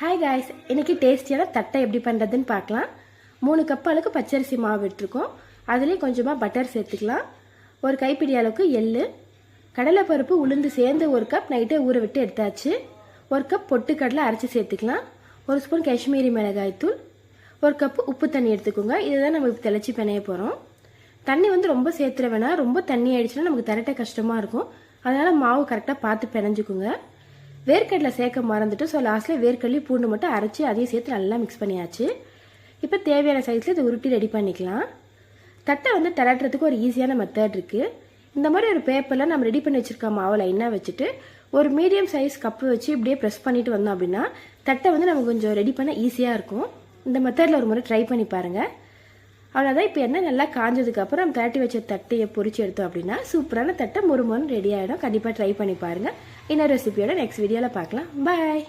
Hi guys, இன்றைக்கி டேஸ்டியான தட்டை எப்படி பண்ணுறதுன்னு பார்க்கலாம். 3 கப் அளவுக்கு பச்சரிசி மாவு எடுத்துருக்கோம். அதுலேயே கொஞ்சமாக பட்டர் சேர்த்துக்கலாம். ஒரு கைப்பிடி அளவுக்கு எள்ளு, கடலைப்பருப்பு, உளுந்து சேர்ந்து 1 கப் நைட்டே ஊற விட்டு எடுத்தாச்சு. 1 கப் பொட்டுக்கடலை அரைச்சி சேர்த்துக்கலாம். 1 ஸ்பூன் காஷ்மீரி மிளகாய்த்தூள், 1 கப் உப்பு தண்ணி எடுத்துக்கோங்க. இதுதான் நம்ம இப்போ தெளிச்சு பிணைய போகிறோம். தண்ணி ரொம்ப சேர்த்துற வேணாம். ரொம்ப தண்ணி ஆயிடுச்சுன்னா நமக்கு திரட்ட கஷ்டமாக இருக்கும். அதனால் மாவு கரெக்டாக பார்த்து பிணைஞ்சுக்குங்க. வேர்க்கடலை சேர்க்க மறந்துட்டு, ஸோ லாஸ்ட்டில் வேர்க்கடலையும் பூண்டு மட்டும் அரைச்சி அதையும் சேர்த்து நல்லா மிக்ஸ் பண்ணியாச்சு. இப்போ தேவையான சைஸில் இதை உருட்டி ரெடி பண்ணிக்கலாம். தட்டை திரட்டுறதுக்கு ஒரு ஈஸியான மெத்தட் இருக்குது. இந்த மாதிரி ஒரு பேப்பரில் நம்ம ரெடி பண்ணி வச்சுருக்க மாவை லைனாக வச்சுட்டு ஒரு மீடியம் சைஸ் கப்பு வச்சு இப்படியே ப்ரெஸ் பண்ணிட்டு வந்தோம் அப்படின்னா தட்டை நமக்கு கொஞ்சம் ரெடி பண்ண ஈஸியாக இருக்கும். இந்த மெத்தடில் ஒரு முறை ட்ரை பண்ணி பாருங்கள். அவ்வளோதான். இப்போ எண்ணெய் நல்லா காஞ்சதுக்கப்புறம் நம்ம திரட்டி வச்ச தட்டையை பொரிச்சு எடுத்தோம் அப்படின்னா சூப்பரான தட்டை முறுமுறுன்னு ரெடி ஆகிடும். கண்டிப்பாக ட்ரை பண்ணி பாருங்கள். இன்னொரு ரெசிபியோட நெக்ஸ்ட் வீடியோவில் பார்க்கலாம். பாய்.